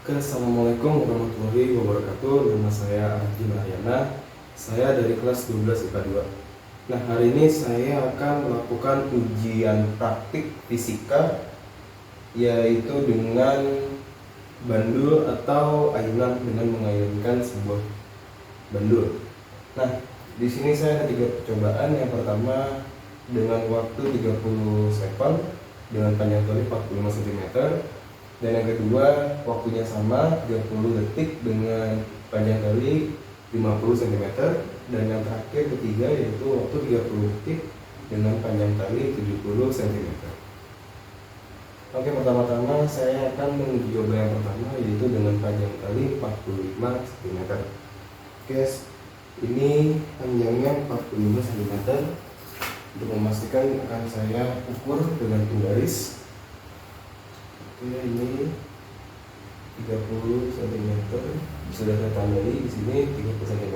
Assalamualaikum warahmatullahi wabarakatuh. Nama saya Arjun Aryana. Saya dari kelas 12 IPA 2. Nah, hari ini saya akan melakukan ujian praktik fisika, yaitu dengan bandul atau ayunan dengan mengayunkan sebuah bandul. Nah, di sini saya ada 3 percobaan. Yang pertama dengan waktu 30 second dengan panjang tali 45 cm. Dan yang kedua, waktunya sama 30 detik dengan panjang tali 50 cm. Dan yang terakhir ketiga yaitu waktu 30 detik dengan panjang tali 70 cm. Oke, pertama-tama saya akan mencoba yang pertama, yaitu dengan panjang tali 45 cm. Oke, ini panjangnya 45 cm. Untuk memastikan akan saya ukur dengan penggaris. Oke, ini 30 cm. Sudah saya tandai di sini 30 cm.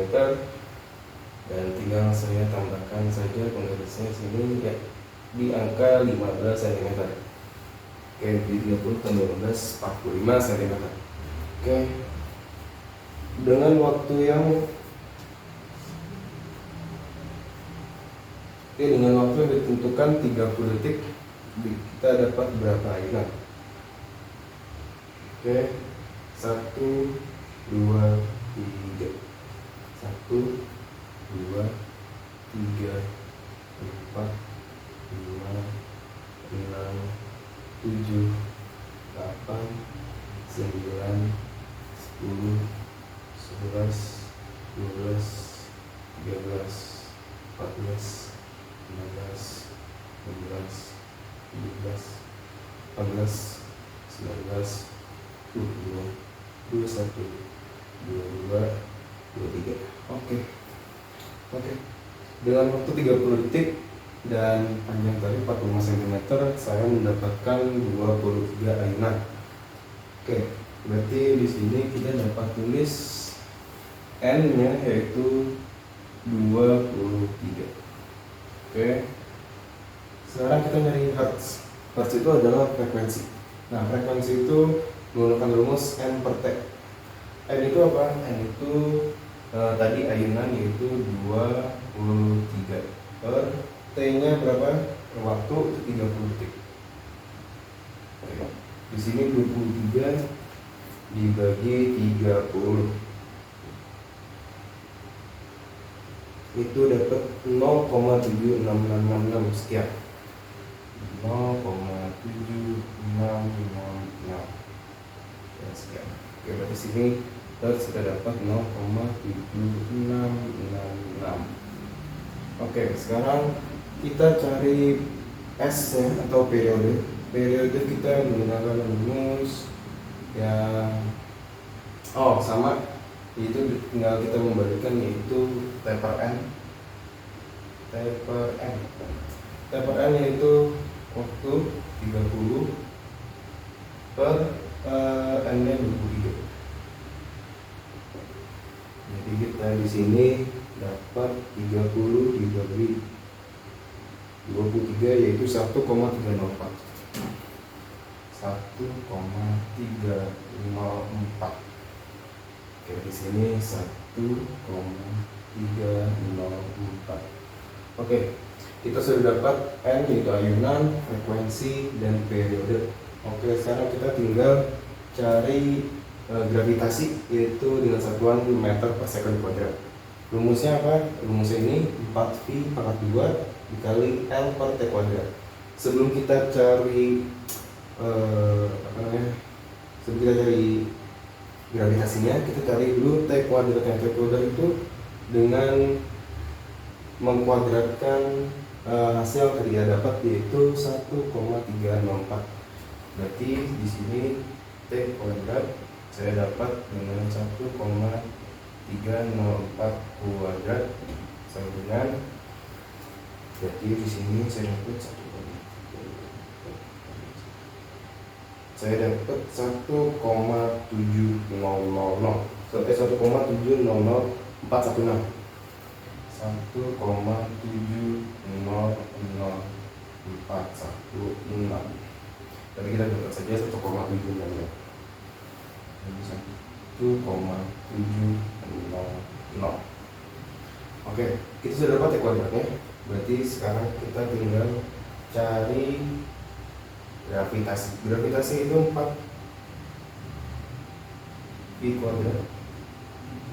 Dan tinggal saya tambahkan saja penggarisnya sini ya di angka 15 cm. Oke, di 30 tambah 15 45 cm. Oke. Dengan waktu yang ditentukan 30 detik, kita dapat berapa ayunan? Oke, 1, 2, 3, 1, 2, 3, 4, 5, 6, 7, 8, 9, 10, 11, 12, 13, 14, 15, 16, 17, 18, 19, 20, 21, 22, 23. Oke. Dengan waktu 30 detik dan panjang tali 45 cm, saya mendapatkan 23 ayunan. Oke, berarti di sini kita dapat tulis N-nya yaitu 23. Oke. Sekarang kita nyari hertz. Hertz itu adalah frekuensi. Nah, frekuensi itu menggunakan rumus N per T. N itu apa? N itu tadi ayunan yaitu 23 per T-nya berapa? Per waktu 30 detik. Oke. Di sini 23 dibagi 30 itu dapat 0,7666 sekian. 0,7666 ya, sekian. Oke, berarti sini hertz sudah dapat 0,7666. Oke, sekarang kita cari S nya atau periode. Periode kita menggunakan rumus yang sama, itu tinggal kita membalikan, yaitu T per N. T per N yaitu waktu 30 per N-nya 23. Jadi kita di sini dapat 30 dibagi 23 yaitu 1,304. 1,304. Oke, di sini 1,304. Oke, kita sudah dapat N yaitu ayunan, frekuensi, dan periode. Oke, sekarang kita tinggal cari gravitasi, yaitu dengan satuan meter per second kuadrat. Rumusnya apa? Rumusnya ini 4V pangkat 2 dikali L per T kuadrat. Sebelum kita cari sebelum kita cari gravitasinya, kita cari dulu T kuadrat. Yang T kuadrat itu dengan mengkuadratkan hasil tadi yang dapat, yaitu 1,304. Berarti di sini T kuadrat saya dapat dengan 1,304 kuadrat sama dengan, berarti di sini saya dapat 1,700 sampai 1,700416. 1,7000416. Tapi kita buat saja 1,766. 1,700. Oke, kita sudah dapat T kuadratnya. Berarti sekarang kita tinggal cari gravitasi. Gravitasi itu 4 V kuadrat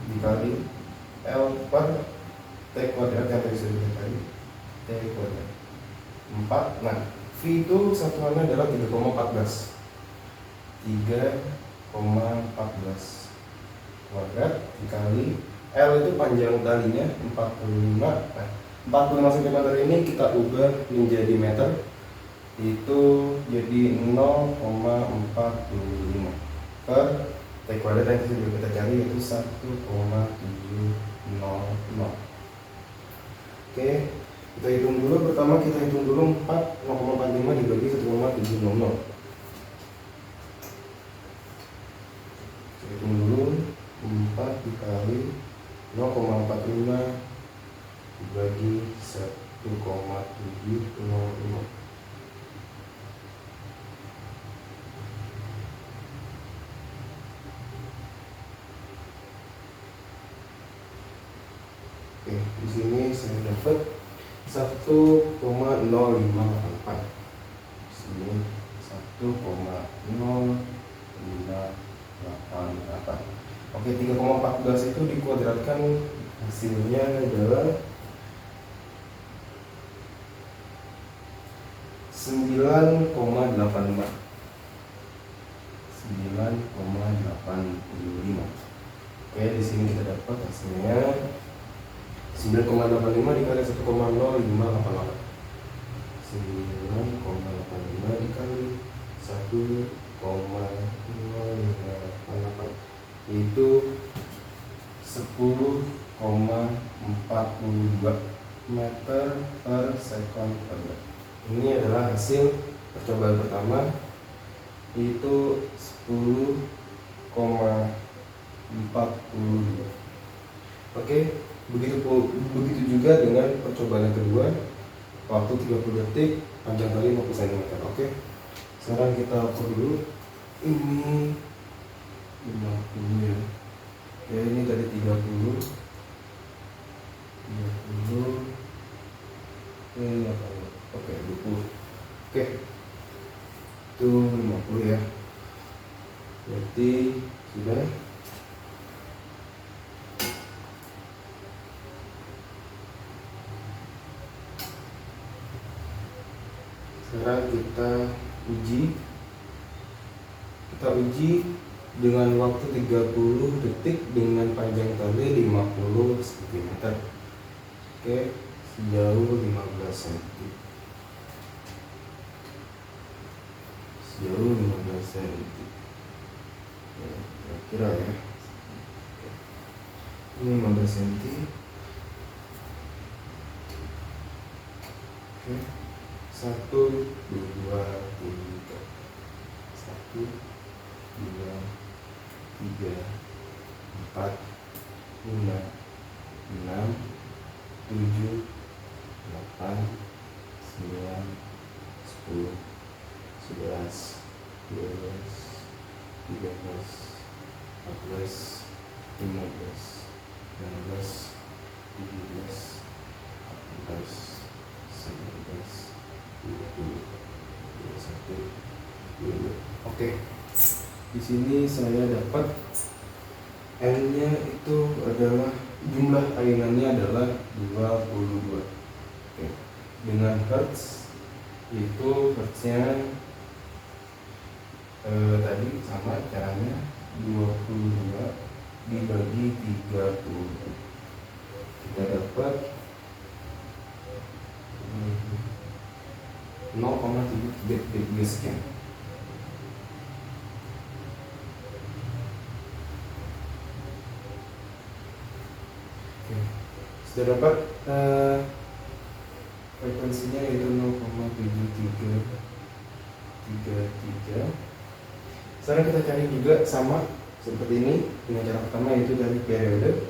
dikali L per T kuadrat yang tadi sudah kita cari, T kuadrat 4. Nah, V itu satuannya adalah 3,14 kuadrat dikali L itu panjang talinya 45. Nah, 45 cm ini kita ubah menjadi meter, itu jadi 0,45 per T kuadrat yang sudah kita cari, yaitu 1,700. Oke, kita hitung dulu. Pertama kita hitung dulu 0,45 dibagi 1,700. Kita hitung dulu 4 dikali 0,45 dibagi 1,700. Oke, di sini saya dapat 1,0584. Di sini 1,0584. Oke, 3,14 itu dikuadratkan, hasilnya adalah 9,85. 9,85. Oke, di sini kita dapat hasilnya 9,85 dikali 1,0588. 9,85 dikali 1,0588 itu 10,42 meter per sekon kuadrat. Ini adalah hasil percobaan pertama, itu 10,42. Oke, begitu juga dengan percobaan yang kedua, waktu 30 detik, panjang tali 50 cm. Oke, sekarang kita ukur dulu. Ini 50 ya. Oke, ini tadi 30. Ini apa? Oke, 20. Oke, itu 50 ya. Berarti sudah. Sekarang kita uji dengan waktu 30 detik dengan panjang tali 50 cm. Oke, sejauh 15 cm. Sejauh 15 cm. Ya, kira-kira ya. Ini 15 cm. Oke. 1, 2, 3. 1, 2, 3, 4, 5, 6, 7, 8, 9, 10, 11, 12, 13, 14, 15, 16, 17, 18, 19, 20, 21, 22. Oke, di sini saya dapat N-nya itu adalah, jumlah ainannya adalah 22. Oke, dengan hertz itu hertznya tadi sama caranya, 22 dibagi 30. Kita dapat 0,73 sekian. Oke, sudah dapat frekuensinya yaitu 0,7333. Sekarang kita cari juga sama seperti ini dengan cara pertama, yaitu dari periode.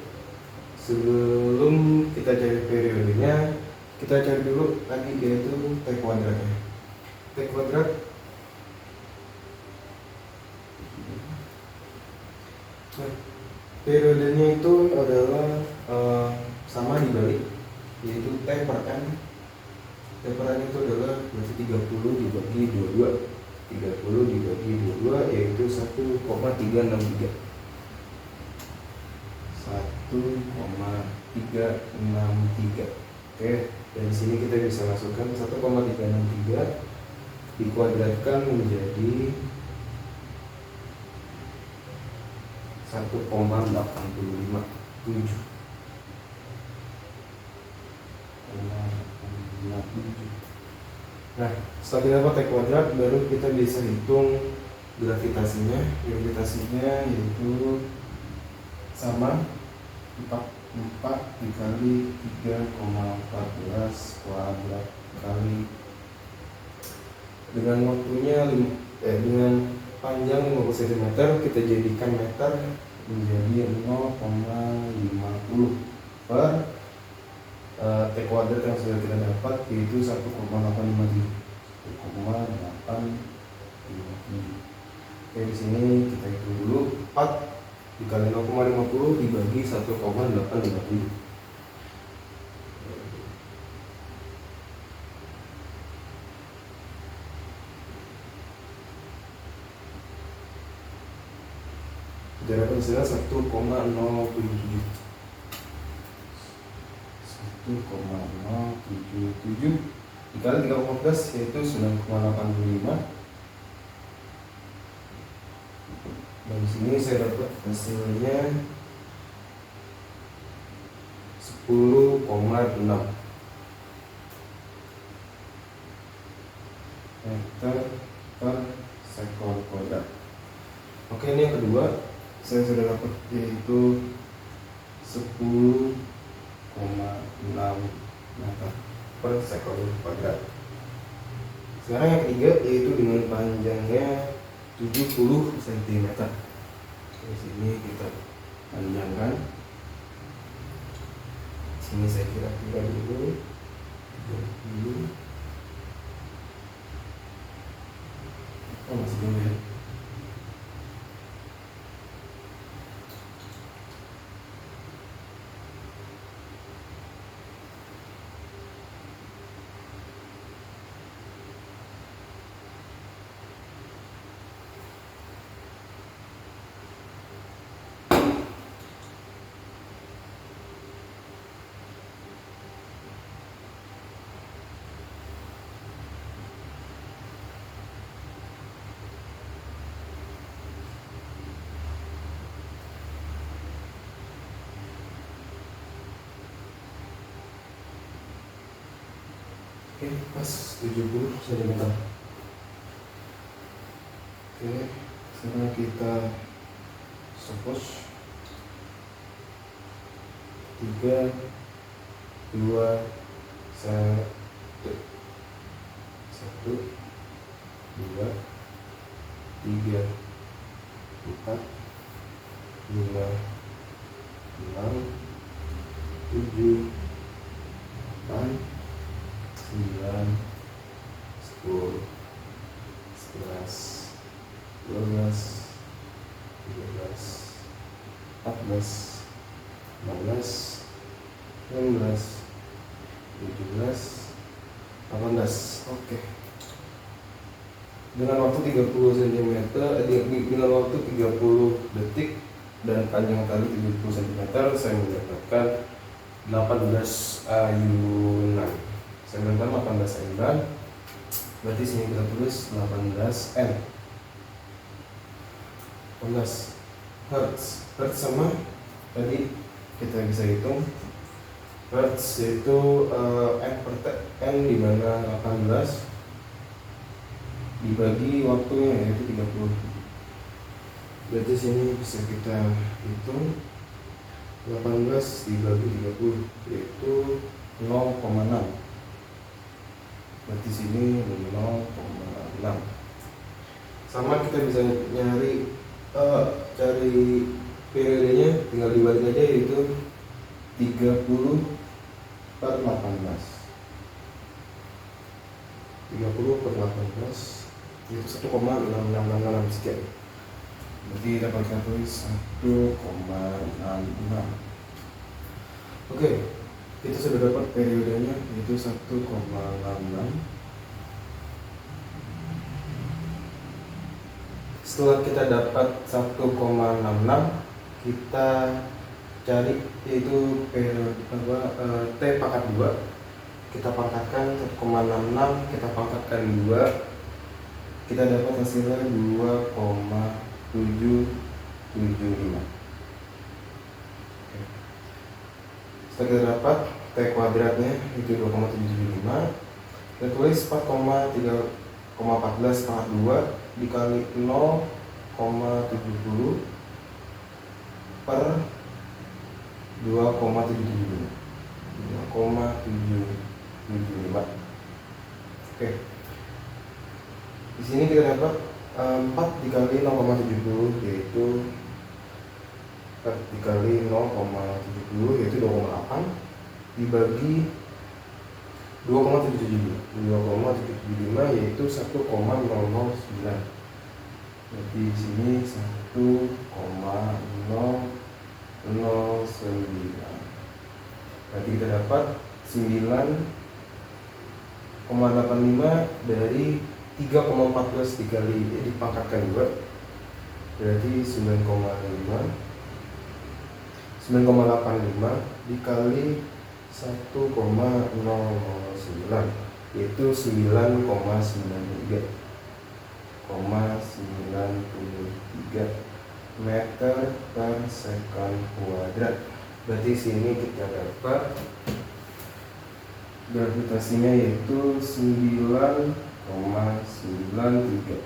Sebelum kita cari periodenya, kita cari dulu tadi yaitu T kuadratnya. T kuadrat Nah, periodenya itu adalah sama dibalik, yaitu T per N. T per N itu adalah berarti 30 dibagi 22. 30 dibagi 22 yaitu 1,363. 1,363. Oke, dari sini kita bisa masukkan 1,363 dikuadratkan menjadi 1,857. Nah, setelah kita dapat T kuadrat, baru kita bisa hitung gravitasinya. Gravitasinya yaitu sama 4 dikali 3,14 kuadrat kali dengan waktunya dengan panjang 50 cm, kita jadikan meter menjadi 0,50 per T kuadrat yang sudah kita dapat, yaitu 1,857. 1,857. Oke, di sini kita hitung dulu. 4 dikali 0,50 dibagi 1,857. Kita dapat hasilnya 1,077. 1,077 dikali 3,14 yaitu 9,85. Dan di sini saya dapat hasilnya 10,6 meter per sektor kuadrat. Oke, ini yang kedua saya sudah dapat, yaitu 10,6 meter per sektor kuadrat. Sekarang yang ketiga yaitu dengan panjangnya 70 cm. Di sini kita panjangkan. Sini saya kira-kira dulu 30. Oh, masih belum ya. Oke, pas 70 cm. Oke, sekarang kita suppose 3, 2, 1, 1, 2, 3, 4, 5, 6, 7, 8, 9, 10, 11, 12, 13, 14, 15, 16, 17, 18. Oke. Dengan waktu 30 cm, dengan waktu 30 detik dan panjang tali 70 cm, saya mendapatkan 18 ayunan. Saya berikan 18 ayunan. Berarti sini kita tulis 18 N. 18 Hertz. Hertz sama tadi kita bisa hitung. Hertz yaitu N per T, N di mana 18 dibagi waktunya yaitu 30. Berarti sini bisa kita hitung 18 dibagi 30 yaitu 0,6. Berarti sini 0,6. Sama kita bisa nyari cari periodenya, tinggal dibalik aja, yaitu 30 per 18. 30 per 18 itu 1,6666 sekian. Jadi dapat kita tulis 1,66. Oke, kita sudah dapat periodenya, yaitu 1,66. Setelah kita dapat 1,66, kita cari yaitu T pangkat 2. Kita pangkatkan 1,66, kita pangkatkan 2, kita dapat hasilnya 2,775. Setelah kita dapat T kuadratnya itu 2,775, kita tulis 4,14 pangkat 2 dikali 0,70 per 2,775. 2,775. Oke. Di sini kita dapat 4 dikali 0,70 yaitu 4 dikali 0,70 yaitu 2,8 dibagi 2,775 yaitu 1,009. Jadi di sini 1,009. Berarti kita dapat 9,85 dari 3,14 dikali dipangkatkan 2, berarti 9,85 dikali 1,009 yaitu 9,93 meter per second kuadrat. Berarti sini kita dapat gravitasinya yaitu 9,93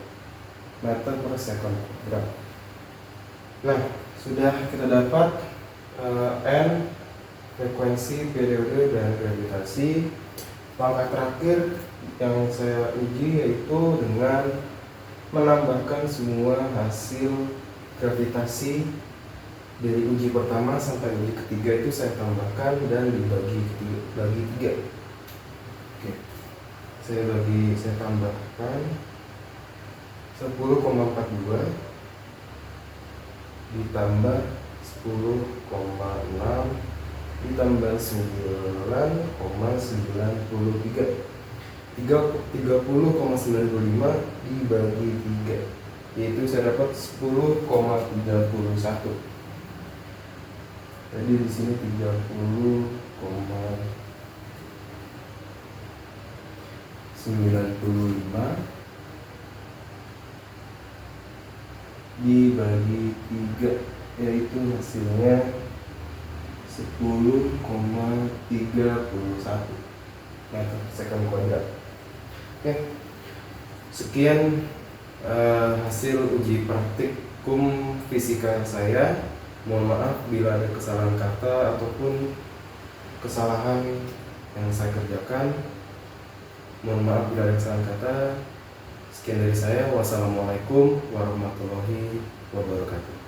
meter per second kuadrat. Nah, sudah kita dapat N, frekuensi, periode, dan gravitasi. Langkah terakhir yang saya uji yaitu dengan menambahkan semua hasil gravitasi dari uji pertama sampai uji ketiga itu saya tambahkan dan dibagi 3. Oke. Saya tambahkan 10,42 ditambah 10,6 ditambah 9,93 30,95 dibagi 3 yaitu saya dapat 10,31. Jadi di sini 30,95 dibagi 3 yaitu hasilnya 10,31 meter second kuadrat. Oke, sekian hasil uji praktikum fisika saya. Mohon maaf bila ada kesalahan kata ataupun kesalahan yang saya kerjakan. Mohon maaf bila ada kesalahan kata. Sekian dari saya. Wassalamualaikum warahmatullahi wabarakatuh.